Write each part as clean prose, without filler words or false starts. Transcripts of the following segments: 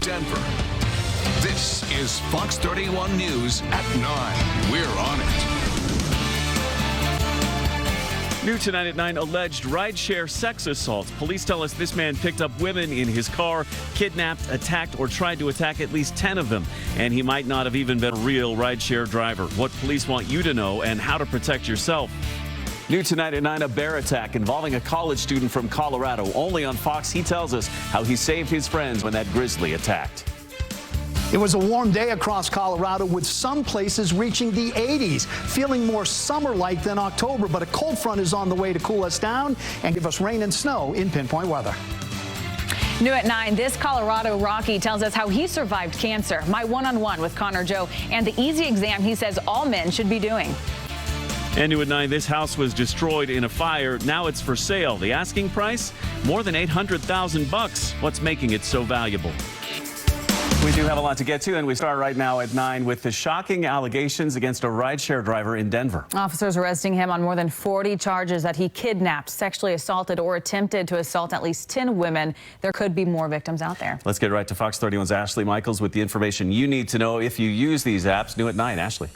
Denver. This is Fox 31 News at 9. We're on it. New tonight at 9, alleged rideshare sex assault. Police tell us this man picked up women in his car, kidnapped, attacked, or tried to attack at least 10 of them. And he might not have even been a real rideshare driver. What police want you to know and how to protect yourself. New tonight at 9, a bear attack involving a college student from Colorado. Only on Fox, he tells us how he saved his friends when that grizzly attacked. It was a warm day across Colorado with some places reaching the 80s, feeling more summer-like than October, but a cold front is on the way to cool us down and give us rain and snow in pinpoint weather. New at 9, this Colorado Rocky tells us how he survived cancer, my one-on-one with Connor Joe, and the easy exam he says all men should be doing. And new at 9, this house was destroyed in a fire. Now it's for sale. The asking price? More than $800,000. What's making it so valuable? We do have a lot to get to, and we start right now at 9 with the shocking allegations against a rideshare driver in Denver. Officers arresting him on more than 40 charges that he kidnapped, sexually assaulted, or attempted to assault at least 10 women. There could be more victims out there. Let's get right to Fox 31's Ashley Michaels with the information you need to know if you use these apps. New at 9, Ashley.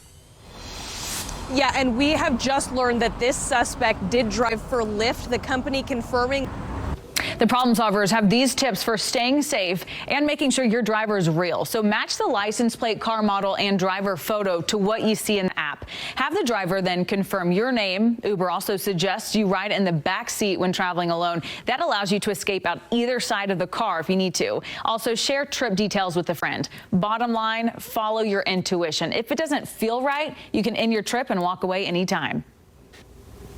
Yeah, and we have just learned that this suspect did drive for Lyft, the company confirming. The problem solvers have these tips for staying safe and making sure your driver is real. So match the license plate, car model, and driver photo to what you see in the app. Have the driver then confirm your name. Uber also suggests you ride in the back seat when traveling alone. That allows you to escape out either side of the car if you need to. Also, share trip details with a friend. Bottom line, follow your intuition. If it doesn't feel right, you can end your trip and walk away anytime.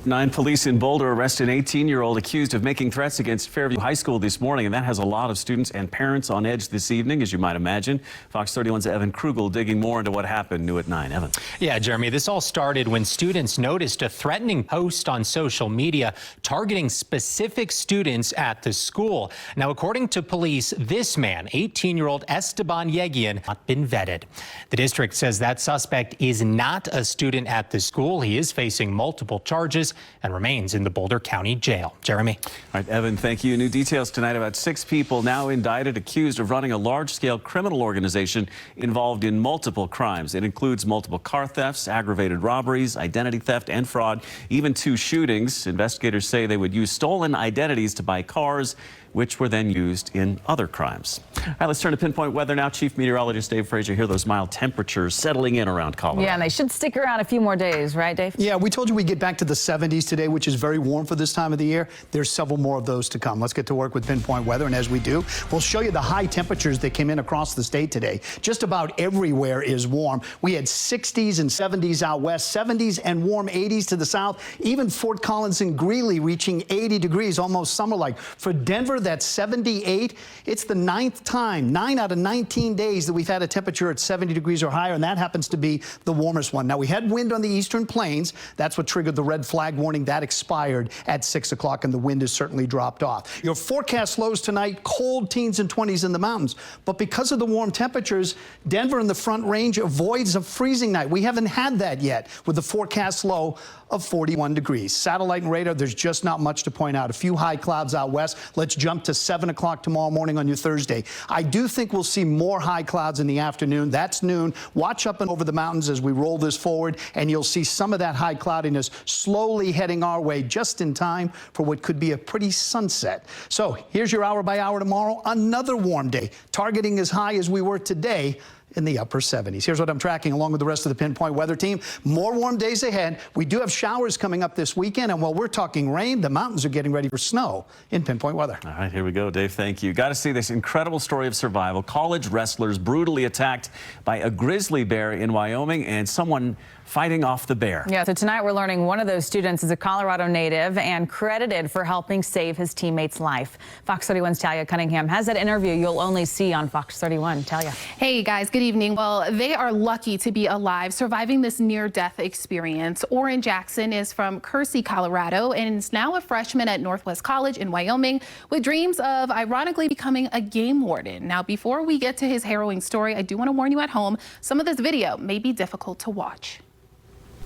9, police in Boulder arrest an 18-year-old accused of making threats against Fairview High School this morning, and that has a lot of students and parents on edge this evening, as you might imagine. Fox 31's Evan Krugel digging more into what happened. New at 9. Evan. Yeah, Jeremy, this all started when students noticed a threatening post on social media targeting specific students at the school. Now, according to police, this man, 18-year-old Esteban Yegian, not been vetted. The district says that suspect is not a student at the school. He is facing multiple charges and remains in the Boulder County Jail. Jeremy. All right, Evan, thank you. New details tonight about 6 people now indicted, accused of running a large-scale criminal organization involved in multiple crimes. It includes multiple car thefts, aggravated robberies, identity theft, and fraud, even 2 shootings. Investigators say they would use stolen identities to buy cars, which were then used in other crimes. All right, let's turn to pinpoint weather now. Chief Meteorologist Dave Frazier here. Those mild temperatures settling in around Colorado. Yeah, and they should stick around a few more days, right, Dave? Yeah, we told you we'd get back to the 70s today, which is very warm for this time of the year. There's several more of those to come. Let's get to work with pinpoint weather, and as we do, we'll show you the high temperatures that came in across the state today. Just about everywhere is warm. We had 60s and 70s out west, 70s and warm 80s to the south. Even Fort Collins and Greeley reaching 80 degrees, almost summer-like. For Denver, that's 78. It's the 9th time, 9 out of 19 days that we've had a temperature at 70 degrees or higher, and that happens to be the warmest one. Now, we had wind on the eastern plains. That's what triggered the red flag warning. That expired at 6 o'clock, and the wind has certainly dropped off. Your forecast lows tonight, cold teens and 20s in the mountains. But because of the warm temperatures, Denver in the Front Range avoids a freezing night. We haven't had that yet with the forecast low of 41 degrees. Satellite and radar, there's just not much to point out. A few high clouds out west. Let's jump to 7 o'clock tomorrow morning on your Thursday. I do think we'll see more high clouds in the afternoon. That's noon. Watch up and over the mountains as we roll this forward, and you'll see some of that high cloudiness slowly heading our way just in time for what could be a pretty sunset. So here's your hour by hour tomorrow. Another warm day, targeting as high as we were today in the upper 70s. Here's what I'm tracking along with the rest of the pinpoint weather team. More warm days ahead. We do have showers coming up this weekend, and while we're talking rain, the mountains are getting ready for snow in pinpoint weather. All right, here we go, Dave. Thank you. Got to see this incredible story of survival. College wrestlers brutally attacked by a grizzly bear in Wyoming, and someone fighting off the bear. Yeah, so tonight we're learning one of those students is a Colorado native and credited for helping save his teammate's life. Fox 31's Talia Cunningham has that interview you'll only see on Fox 31. Talia. Hey guys, good evening. Well, they are lucky to be alive, surviving this near-death experience. Orrin Jackson is from Kersey, Colorado, and is now a freshman at Northwest College in Wyoming with dreams of ironically becoming a game warden. Now, before we get to his harrowing story, I do want to warn you at home, some of this video may be difficult to watch.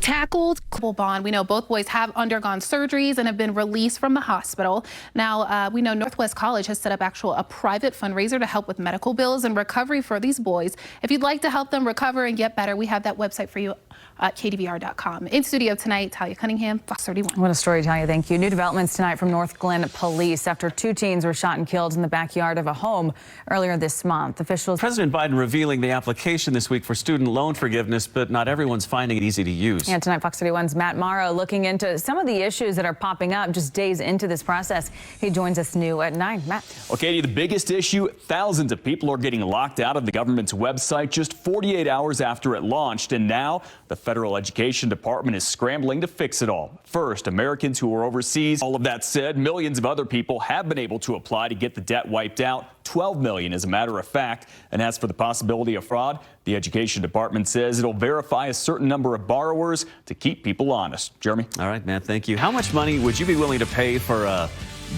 tackled. Bond. We know both boys have undergone surgeries and have been released from the hospital. Now, we know Northwest College has set up a private fundraiser to help with medical bills and recovery for these boys. If you'd like to help them recover and get better, we have that website for you at KDVR.com. In studio tonight, Talia Cunningham, Fox 31. What a story, Talia. Thank you. New developments tonight from North Glen Police after 2 teens were shot and killed in the backyard of a home earlier this month. Officials. President Biden revealing the application this week for student loan forgiveness, but not everyone's finding it easy to use. And tonight, Fox 31's Matt Morrow looking into some of the issues that are popping up just days into this process. He joins us new at 9. Matt. Well, Katie, the biggest issue, thousands of people are getting locked out of the government's website just 48 hours after it launched. And now the Federal Education Department is scrambling to fix it all. First, Americans who are overseas. All of that said, millions of other people have been able to apply to get the debt wiped out. 12 million, as a matter of fact. And as for the possibility of fraud, the Education Department says it'll verify a certain number of borrowers to keep people honest. Jeremy? All right, Matt, thank you. How much money would you be willing to pay for a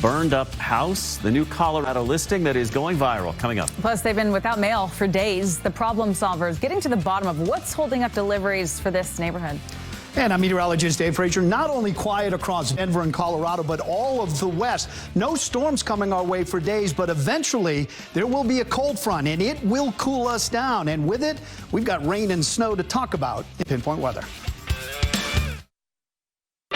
burned up house? The new Colorado listing that is going viral coming up. Plus, they've been without mail for days. The problem solvers getting to the bottom of what's holding up deliveries for this neighborhood. And I'm meteorologist Dave Frazier. Not only quiet across Denver and Colorado, but all of the West. No storms coming our way for days, but eventually there will be a cold front and it will cool us down. And with it, we've got rain and snow to talk about in Pinpoint Weather.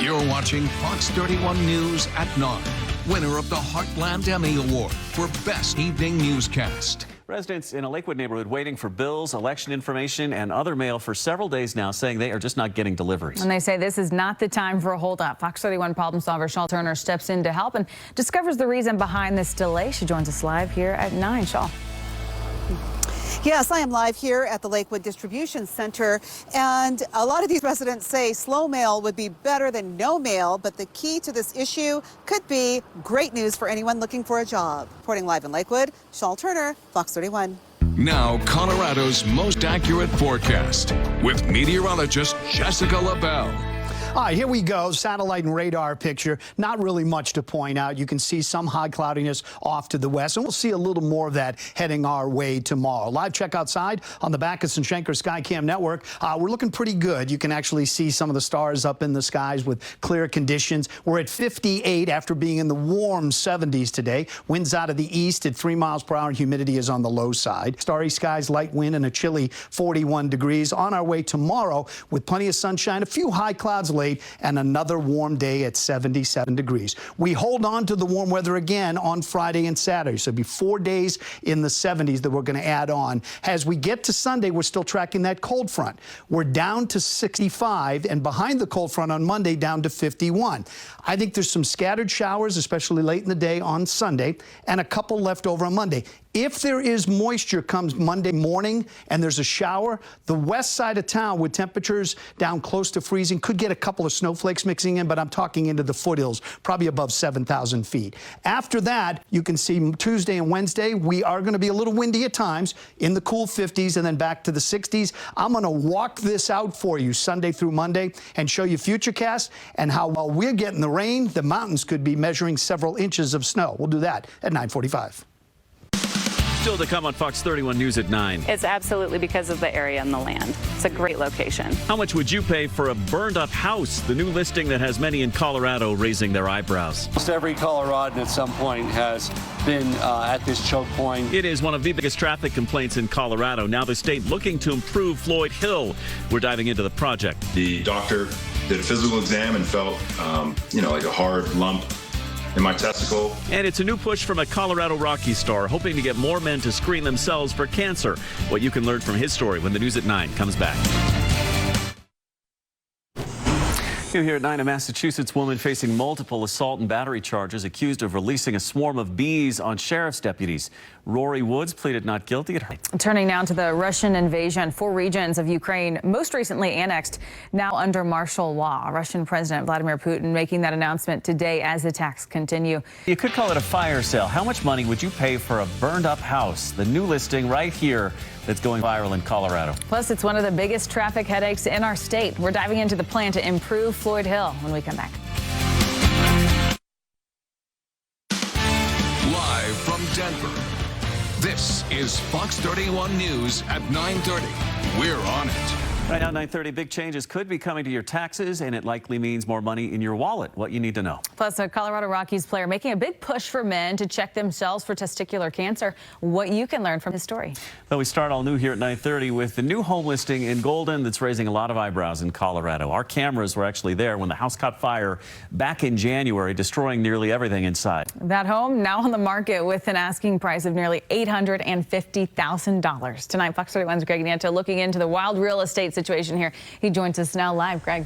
You're watching Fox 31 News at 9. Winner of the Heartland Emmy Award for Best Evening Newscast. Residents in a Lakewood neighborhood waiting for bills, election information, and other mail for several days now, saying they are just not getting deliveries. And they say this is not the time for a holdup. Fox 31 problem solver Shaw Turner steps in to help and discovers the reason behind this delay. She joins us live here at 9. Shaw. Yes, I am live here at the Lakewood Distribution Center, and a lot of these residents say slow mail would be better than no mail, but the key to this issue could be great news for anyone looking for a job. Reporting live in Lakewood, Shaw Turner, Fox 31. Now, Colorado's most accurate forecast with meteorologist Jessica LaBelle. All right, here we go. Satellite and radar picture. Not really much to point out. You can see some high cloudiness off to the west, and we'll see a little more of that heading our way tomorrow. Live check outside on the Backus and Schenker Skycam network. We're looking pretty good. You can actually see some of the stars up in the skies with clear conditions. We're at 58 after being in the warm 70s today. Winds out of the east at 3 miles per hour, and humidity is on the low side. Starry skies, light wind, and a chilly 41 degrees. On our way tomorrow with plenty of sunshine, a few high clouds late, and another warm day at 77 degrees. We hold on to the warm weather again on Friday and Saturday. So it'll be 4 days in the 70s that we're going to add on. As we get to Sunday, we're still tracking that cold front. We're down to 65, and behind the cold front on Monday down to 51. I think there's some scattered showers, especially late in the day on Sunday, and a couple left over on Monday. If there is moisture comes Monday morning and there's a shower, the west side of town with temperatures down close to freezing could get a couple of snowflakes mixing in, but I'm talking into the foothills, probably above 7,000 feet. After that, you can see Tuesday and Wednesday, we are going to be a little windy at times in the cool 50s and then back to the 60s. I'm going to walk this out for you Sunday through Monday and show you futurecast and how while we're getting the rain, the mountains could be measuring several inches of snow. We'll do that at 9:45. Still to come on Fox 31 News at 9. It's absolutely because of the area and the land. It's a great location. How much would you pay for a burned up house? The new listing that has many in Colorado raising their eyebrows. Almost every Coloradan at some point has been at this choke point. It is one of the biggest traffic complaints in Colorado. Now the state looking to improve Floyd Hill. We're diving into the project. The doctor did a physical exam and felt, like a hard lump in my testicle. And it's a new push from a Colorado Rocky star hoping to get more men to screen themselves for cancer. What you can learn from his story when the News at 9 comes back. Here at 9, a Massachusetts woman facing multiple assault and battery charges accused of releasing a swarm of bees on sheriff's deputies. Rory Woods pleaded not guilty at her. Turning now to the Russian invasion. 4 regions of Ukraine, most recently annexed, now under martial law. Russian President Vladimir Putin making that announcement today as attacks continue. You could call it a fire sale. How much money would you pay for a burned up house? The new listing right here that's going viral in Colorado. Plus, it's one of the biggest traffic headaches in our state. We're diving into the plan to improve Floyd Hill when we come back. Live from Denver, this is Fox 31 News at 9:30. We're on it. Right now, 9:30, big changes could be coming to your taxes, and it likely means more money in your wallet. What you need to know. Plus, a Colorado Rockies player making a big push for men to check themselves for testicular cancer. What you can learn from his story. But we start all new here at 9:30 with the new home listing in Golden that's raising a lot of eyebrows in Colorado. Our cameras were actually there when the house caught fire back in January, destroying nearly everything inside. That home now on the market with an asking price of nearly $850,000. Tonight, Fox 31's Greg Nieto looking into the wild real estate situation here. He joins us now live. Greg.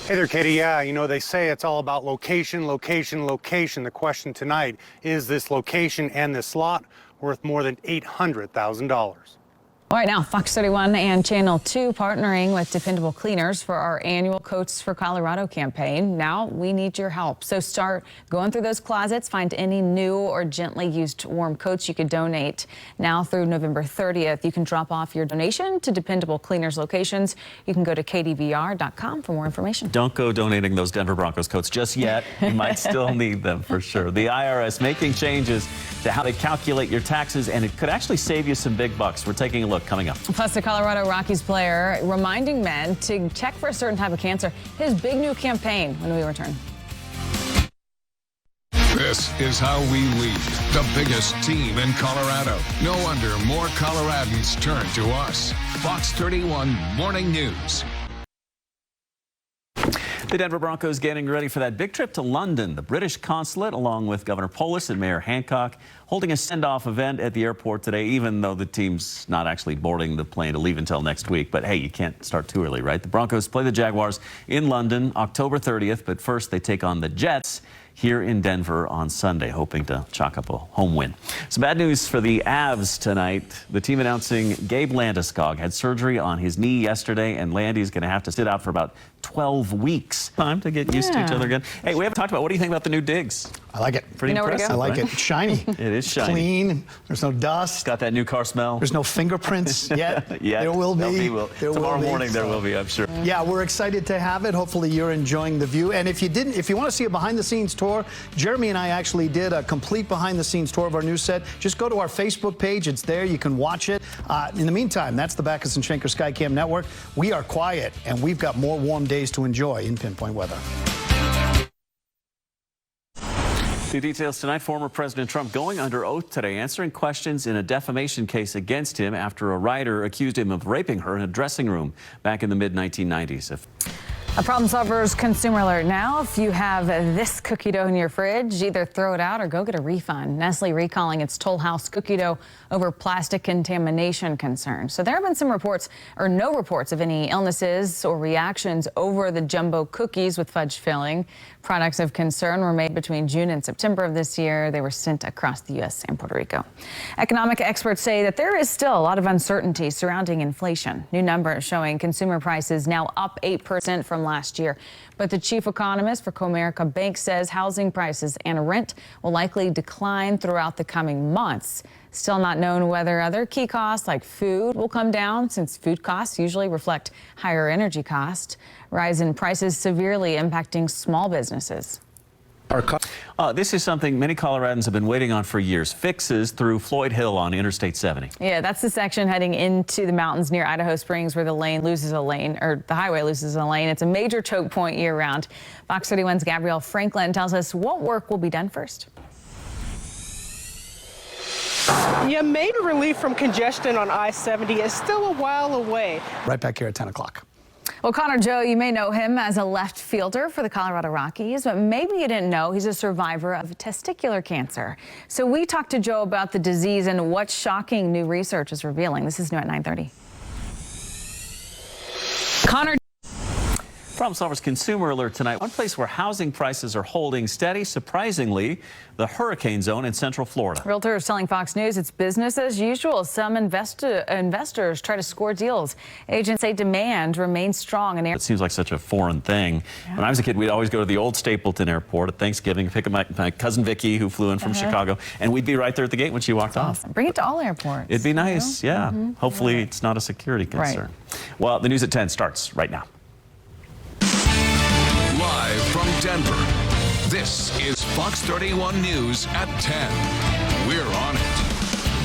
Hey there, Katie. Yeah, you know, they say it's all about location, location, location. The question tonight, is this location and this lot worth more than $800,000? All right, now Fox 31 and Channel 2 partnering with Dependable Cleaners for our annual Coats for Colorado campaign. Now we need your help. So start going through those closets, find any new or gently used warm coats you could donate. Now through November 30th, you can drop off your donation to Dependable Cleaners locations. You can go to KDVR.com for more information. Don't go donating those Denver Broncos coats just yet. You might still need them for sure. The IRS making changes to how they calculate your taxes, and it could actually save you some big bucks. We're taking a look coming up. Plus, the Colorado Rockies player reminding men to check for a certain type of cancer. His big new campaign when we return. This is how we lead. The biggest team in Colorado. No wonder more Coloradans turn to us. Fox 31 Morning News. The Denver Broncos getting ready for that big trip to London. The British consulate, along with Governor Polis and Mayor Hancock, holding a send-off event at the airport today, even though the team's not actually boarding the plane to leave until next week. But hey, you can't start too early, right? The Broncos play the Jaguars in London October 30th, but first they take on the Jets here in Denver on Sunday, hoping to chalk up a home win. Some bad news for the Avs tonight. The team announcing Gabe Landeskog had surgery on his knee yesterday, and Landy's going to have to sit out for about 12 weeks. Time to get used to each other again. Hey, we haven't talked about, what do you think about the new digs? I like it. Pretty impressive. I like right? it. Shiny. It is shiny. Clean. There's no dust. It's got that new car smell. There's no fingerprints yet. There will be. Tomorrow morning there will be, I'm sure. Yeah, we're excited to have it. Hopefully you're enjoying the view. And if you want to see a behind-the-scenes tour, Jeremy and I actually did a complete behind-the-scenes tour of our new set. Just go to our Facebook page. It's there. You can watch it. In the meantime, that's the Backus and Schenker Skycam Network. We are quiet, and we've got more warm days to enjoy in Pinpoint Weather. The details tonight. Former President Trump going under oath today, answering questions in a defamation case against him after a writer accused him of raping her in a dressing room back in the mid-1990s. A Problem Solvers consumer alert now. If you have this cookie dough in your fridge, either throw it out or go get a refund. Nestle recalling its Toll House cookie dough over plastic contamination concerns. So there have been some reports, or no reports, of any illnesses or reactions over the jumbo cookies with fudge filling. Products of concern were made between June and September of this year. They were sent across the U.S. and Puerto Rico. Economic experts say that there is still a lot of uncertainty surrounding inflation. New numbers showing consumer prices now up 8% from last year. But the chief economist for Comerica Bank says housing prices and rent will likely decline throughout the coming months. Still not known whether other key costs like food will come down, since food costs usually reflect higher energy costs. Rise in prices severely impacting small businesses. This is something many Coloradans have been waiting on for years. Fixes through Floyd Hill on Interstate 70. Yeah, that's the section heading into the mountains near Idaho Springs where the highway loses a lane. It's a major choke point year round. Fox 31's Gabrielle Franklin tells us what work will be done first. Yeah, maybe relief from congestion on I-70 is still a while away. Right back here at 10 o'clock. Well, Connor Joe, you may know him as a left fielder for the Colorado Rockies, but maybe you didn't know he's a survivor of testicular cancer. So we talked to Joe about the disease and what shocking new research is revealing. This is new at 9:30. Connor. Problem Solvers consumer alert tonight. One place where housing prices are holding steady, surprisingly, the hurricane zone in Central Florida. Realtors telling Fox News it's business as usual. Some investors try to score deals. Agents say demand remains strong. It seems like such a foreign thing. Yeah. When I was a kid, we'd always go to the old Stapleton Airport at Thanksgiving, pick up my cousin Vicky, who flew in from Chicago, and we'd be right there at the gate when she walked off. Bring it to all airports. It'd be nice, yeah. Hopefully it's not a security concern. Well, the news at 10 starts right now. Live from Denver, this is Fox 31 News at 10. We're on it.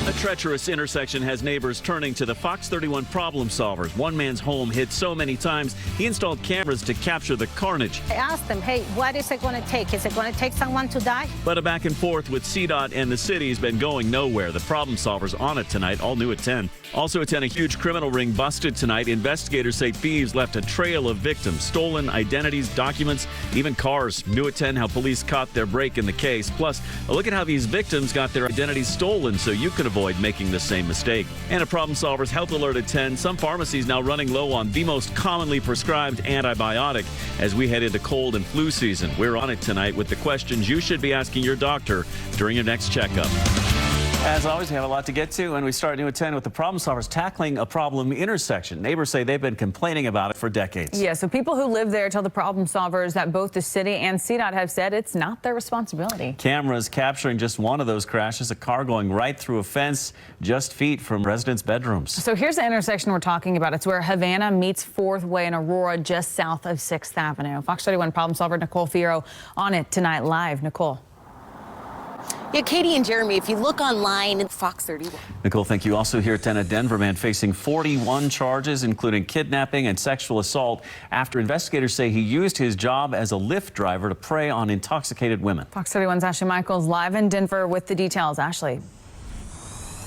A treacherous intersection has neighbors turning to the FOX31 problem solvers. One man's home hit so many times, he installed cameras to capture the carnage. I asked them, hey, what is it going to take? Is it going to take someone to die? But a back and forth with CDOT and the city has been going nowhere. The problem solvers on it tonight, all new at 10. Also at 10, a huge criminal ring busted tonight. Investigators say thieves left a trail of victims, stolen identities, documents, even cars. New at 10, how police caught their break in the case. Plus, a look at how these victims got their identities stolen so you can avoid making the same mistake. And a problem solver's health alert at 10. Some pharmacies now running low on the most commonly prescribed antibiotic as we head into cold and flu season. We're on it tonight with the questions you should be asking your doctor during your next checkup. As always, we have a lot to get to, and we start new at 10 with the problem solvers tackling a problem intersection. Neighbors say they've been complaining about it for decades. Yeah, so people who live there tell the problem solvers that both the city and CDOT have said it's not their responsibility. Cameras capturing just one of those crashes, a car going right through a fence just feet from residents' bedrooms. So here's the intersection we're talking about. It's where Havana meets 4th Way in Aurora, just south of 6th Avenue. Fox 31 problem solver Nicole Fierro on it tonight live. Nicole. Yeah, Katie and Jeremy, if you look online at Fox 31. Nicole, thank you. Also here at 10, a Denver man facing 41 charges, including kidnapping and sexual assault, after investigators say he used his job as a Lyft driver to prey on intoxicated women. Fox 31's Ashley Michaels live in Denver with the details. Ashley.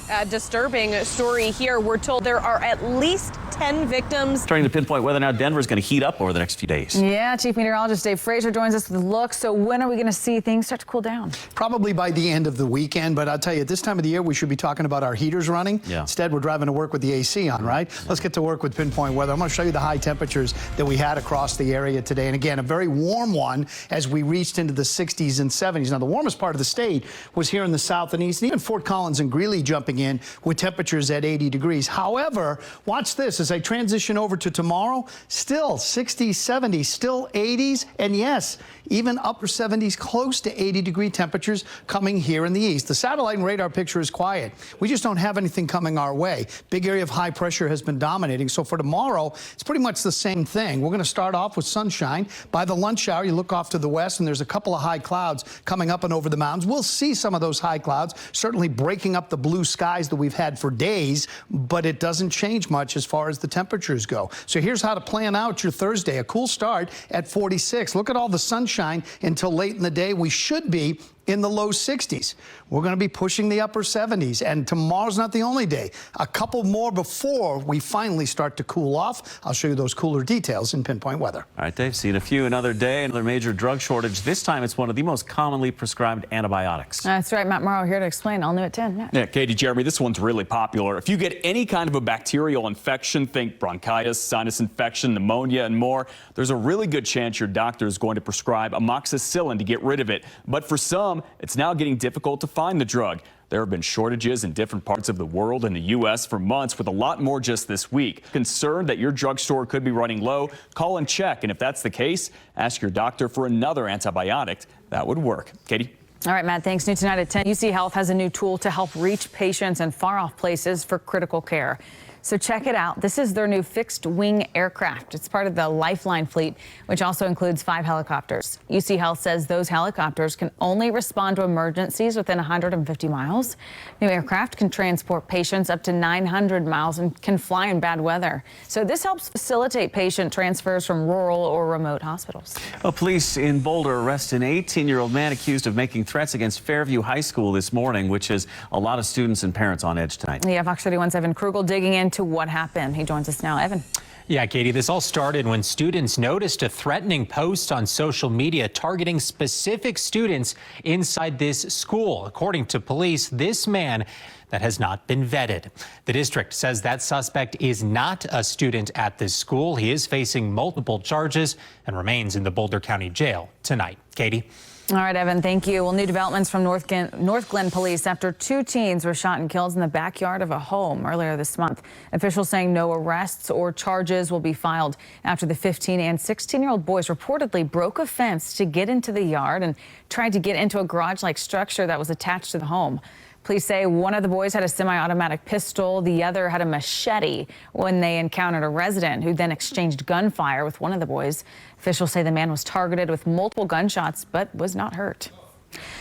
A disturbing story here. We're told there are at least 10 victims. Starting to pinpoint whether or not Denver is going to heat up over the next few days. Yeah, Chief Meteorologist Dave Fraser joins us with a look. So when are we going to see things start to cool down? Probably by the end of the weekend, but I'll tell you, at this time of the year, we should be talking about our heaters running. Yeah. Instead, we're driving to work with the AC on, right? Let's get to work with pinpoint weather. I'm going to show you the high temperatures that we had across the area today. And again, a very warm one as we reached into the 60s and 70s. Now, the warmest part of the state was here in the south and east, and even Fort Collins and Greeley jumping in with temperatures at 80 degrees. However, watch this as I transition over to tomorrow. Still 60s, 70s, still 80s, and yes, even upper 70s, close to 80-degree temperatures coming here in the east. The satellite and radar picture is quiet. We just don't have anything coming our way. Big area of high pressure has been dominating. So for tomorrow, it's pretty much the same thing. We're going to start off with sunshine. By the lunch hour, you look off to the west, and there's a couple of high clouds coming up and over the mountains. We'll see some of those high clouds, certainly breaking up the blue skies that we've had for days, but it doesn't change much as far as the temperatures go. So here's how to plan out your Thursday. A cool start at 46. Look at all the sunshine until late in the day. We should be in the low 60s. We're going to be pushing the upper 70s, and tomorrow's not the only day. A couple more before we finally start to cool off. I'll show you those cooler details in Pinpoint Weather. All right, Dave, seen a few another day. Another major drug shortage. This time it's one of the most commonly prescribed antibiotics. That's right. Matt Morrow here to explain. All new at 10. Matt. Yeah, Katie, Jeremy, this one's really popular. If you get any kind of a bacterial infection, think bronchitis, sinus infection, pneumonia, and more, there's a really good chance your doctor is going to prescribe amoxicillin to get rid of it. But for some, it's now getting difficult to find the drug. There have been shortages in different parts of the world and the U.S. for months, with a lot more just this week. Concerned that your drugstore could be running low? Call and check. And if that's the case, ask your doctor for another antibiotic that would work. Katie? All right, Matt, thanks. New tonight at 10. UC Health has a new tool to help reach patients in far-off places for critical care. So check it out. This is their new fixed-wing aircraft. It's part of the Lifeline fleet, which also includes 5 helicopters. UC Health says those helicopters can only respond to emergencies within 150 miles. New aircraft can transport patients up to 900 miles and can fly in bad weather. So this helps facilitate patient transfers from rural or remote hospitals. Well, police in Boulder arrest an 18-year-old man accused of making threats against Fairview High School this morning, which has a lot of students and parents on edge tonight. Yeah, Fox 31's Evan Krugel digging into what happened. He joins us now. Evan. Yeah, Katie, this all started when students noticed a threatening post on social media targeting specific students inside this school. According to police, this man that has not been vetted. The district says that suspect is not a student at this school. He is facing multiple charges and remains in the Boulder County Jail tonight. Katie? All right, Evan, thank you. Well, new developments from North Glen police after 2 teens were shot and killed in the backyard of a home earlier this month. Officials saying no arrests or charges will be filed after the 15 and 16-year-old boys reportedly broke a fence to get into the yard and tried to get into a garage-like structure that was attached to the home. Police say one of the boys had a semi-automatic pistol, the other had a machete when they encountered a resident who then exchanged gunfire with one of the boys. Officials say the man was targeted with multiple gunshots but was not hurt.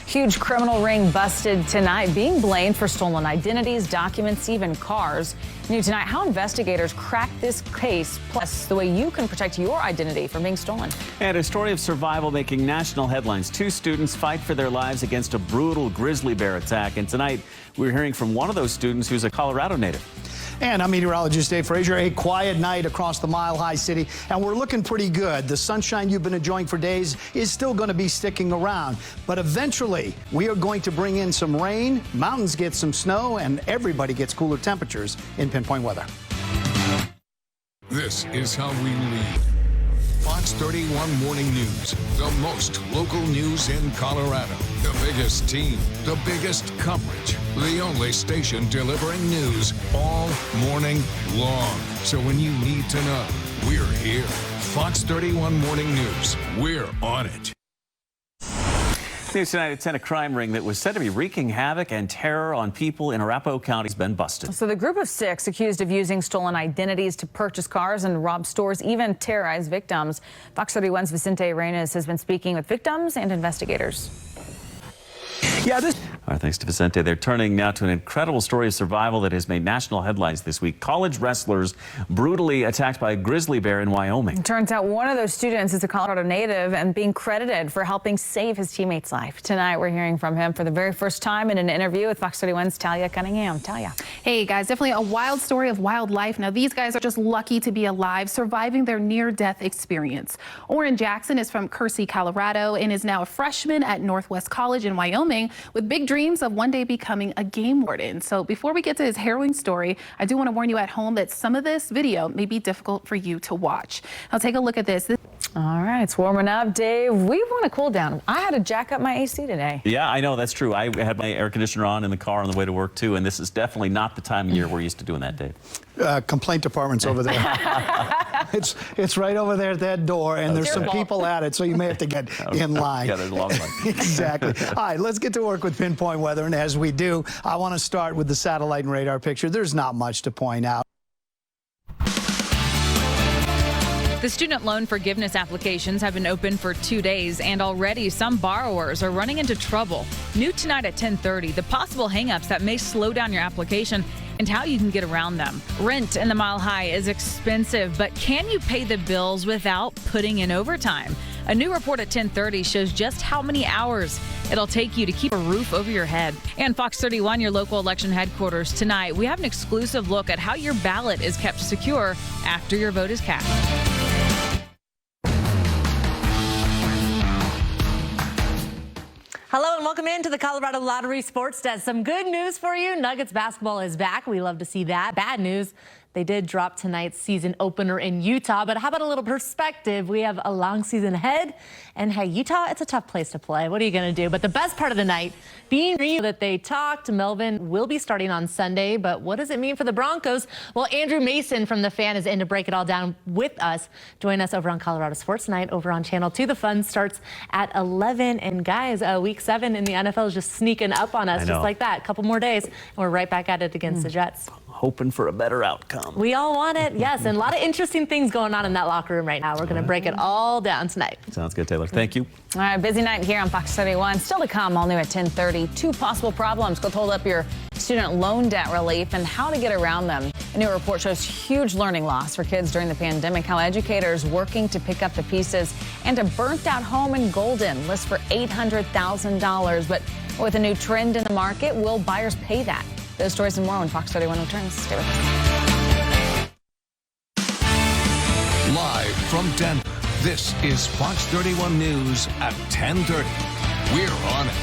Huge criminal ring busted tonight, being blamed for stolen identities, documents, even cars. New tonight, how investigators crack this case, plus the way you can protect your identity from being stolen. And a story of survival making national headlines. 2 students fight for their lives against a brutal grizzly bear attack. And tonight, we're hearing from one of those students who's a Colorado native. And I'm meteorologist Dave Frazier. A quiet night across the Mile High City, and we're looking pretty good. The sunshine you've been enjoying for days is still going to be sticking around. But eventually, we are going to bring in some rain, mountains get some snow, and everybody gets cooler temperatures in Pinpoint Weather. This is how we lead. Fox 31 Morning News, the most local news in Colorado. The biggest team, the biggest coverage, the only station delivering news all morning long. So when you need to know, we're here. Fox 31 Morning News, we're on it. News tonight at 10, a crime ring that was said to be wreaking havoc and terror on people in Arapahoe County has been busted. So the group of 6 accused of using stolen identities to purchase cars and rob stores, even terrorize victims. Fox 31's Vicente Arenas has been speaking with victims and investigators. All right, thanks to Vicente. They're turning now to an incredible story of survival that has made national headlines this week. College wrestlers brutally attacked by a grizzly bear in Wyoming. It turns out one of those students is a Colorado native and being credited for helping save his teammate's life. Tonight, we're hearing from him for the very first time in an interview with Fox 31's Talia Cunningham. Talia. Hey, guys, definitely a wild story of wild life. Now, these guys are just lucky to be alive, surviving their near-death experience. Orrin Jackson is from Kersey, Colorado, and is now a freshman at Northwest College in Wyoming with big dreams of one day becoming a game warden. So before we get to his harrowing story, I do want to warn you at home that some of this video may be difficult for you to watch. Now take a look at this. All right, it's warming up, Dave. We want to cool down. I had to jack up my AC today. Yeah, I know, that's true. I had my air conditioner on in the car on the way to work, too, and this is definitely not the time of year we're used to doing that, Dave. Complaint department's over there. It's right over there at that door, and there's some people at it, so you may have to get in line. Yeah, there's a long line. Exactly. All right, let's get to work with Pinpoint Weather, and as we do, I want to start with the satellite and radar picture. There's not much to point out. The student loan forgiveness applications have been open for 2 days, and already some borrowers are running into trouble. New tonight at 10:30, the possible hangups that may slow down your application and how you can get around them. Rent in the Mile High is expensive, but can you pay the bills without putting in overtime? A new report at 10:30 shows just how many hours it'll take you to keep a roof over your head. And Fox 31, your local election headquarters, tonight we have an exclusive look at how your ballot is kept secure after your vote is cast. Hello and welcome into the Colorado Lottery Sports Desk. Some good news for you. Nuggets basketball is back. We love to see that. Bad news. They did drop tonight's season opener in Utah, but how about a little perspective? We have a long season ahead, and hey, Utah, it's a tough place to play. What are you going to do? But the best part of the night being that they talked. Melvin will be starting on Sunday, but what does it mean for the Broncos? Well, Andrew Mason from The Fan is in to break it all down with us. Join us over on Colorado Sports Night over on Channel 2. The fun starts at 11, and guys, week 7 in the NFL is just sneaking up on us just like that. A couple more days, and we're right back at it against the Jets. Hoping for a better outcome. We all want it, yes, and a lot of interesting things going on in that locker room right now. We're going to break it all down tonight. Sounds good, Taylor. Thank you. All right, busy night here on Fox 31. Still to come, all new at 10:30. 2 possible problems could hold up your student loan debt relief and how to get around them. A new report shows huge learning loss for kids during the pandemic, how educators working to pick up the pieces, and a burnt-out home in Golden lists for $800,000. But with a new trend in the market, will buyers pay that? Those stories and more when Fox 31 returns. Stay with us. Live from Denver, this is Fox 31 News at 10:30. We're on it.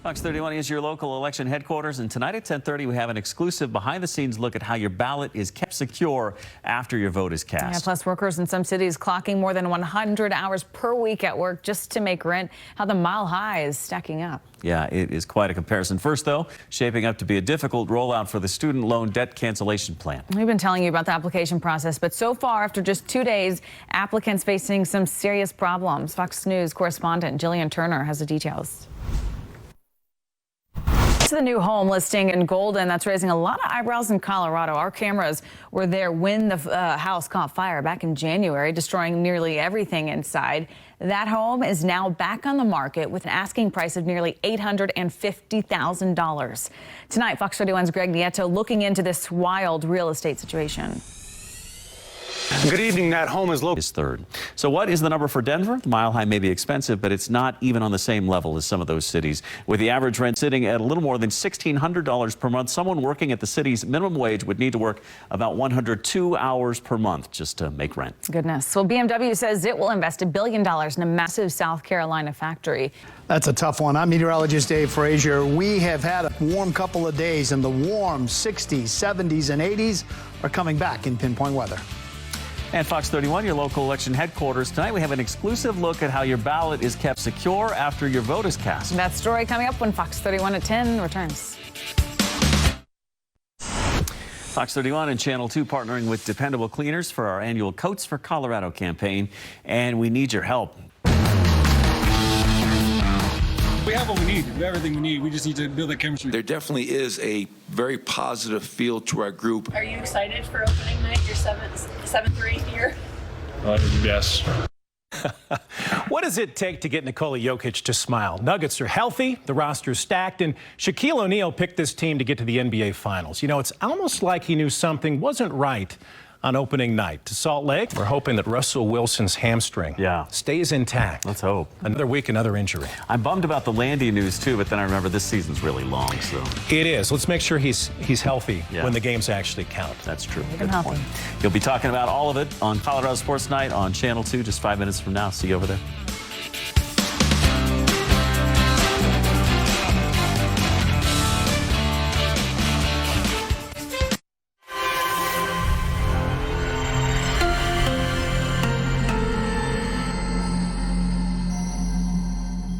Fox 31 is your local election headquarters, and tonight at 10:30 we have an exclusive behind-the-scenes look at how your ballot is kept secure after your vote is cast. Yeah, plus workers in some cities clocking more than 100 hours per week at work just to make rent. How the Mile High is stacking up. Yeah, it is quite a comparison. First, though, shaping up to be a difficult rollout for the student loan debt cancellation plan. We've been telling you about the application process, but so far, after just 2 days, applicants facing some serious problems. Fox News correspondent Jillian Turner has the details. to the new home listing in Golden that's raising a lot of eyebrows in Colorado. Our cameras were there when the house caught fire back in January, destroying nearly everything inside. That home is now back on the market with an asking price of nearly $850,000. Tonight, Fox 31's Greg Nieto looking into this wild real estate situation. Good evening. That home is located. Is third. So what is the number for Denver? The Mile High may be expensive, but it's not even on the same level as some of those cities. With the average rent sitting at a little more than $1,600 per month, someone working at the city's minimum wage would need to work about 102 hours per month just to make rent. Goodness. Well, BMW says it will invest $1 billion in a massive South Carolina factory. That's a tough one. I'm meteorologist Dave Frazier. We have had a warm couple of days, and the warm 60s, 70s, and 80s are coming back in Pinpoint Weather. And Fox 31, your local election headquarters. Tonight we have an exclusive look at how your ballot is kept secure after your vote is cast. That story coming up when Fox 31 at 10 returns. Fox 31 and Channel 2 partnering with Dependable Cleaners for our annual Coats for Colorado campaign. And we need your help. We have what we need. We have everything we need. We just need to build that chemistry. There definitely is a very positive feel to our group. Are you excited for opening night, your seventh or eighth year? Yes. What does it take to get Nikola Jokic to smile? Nuggets are healthy, the roster's stacked, and Shaquille O'Neal picked this team to get to the NBA Finals. You know, it's almost like he knew something wasn't right on opening night. To Salt Lake, we're hoping that Russell Wilson's hamstring stays intact. Let's hope. Another week, another injury. I'm bummed about the Landy news, too, but then I remember this season's really long, so. It is. Let's make sure he's healthy when the games actually count. That's true. Good point. You'll be talking about all of it on Colorado Sports Night on Channel 2 just 5 minutes from now. See you over there.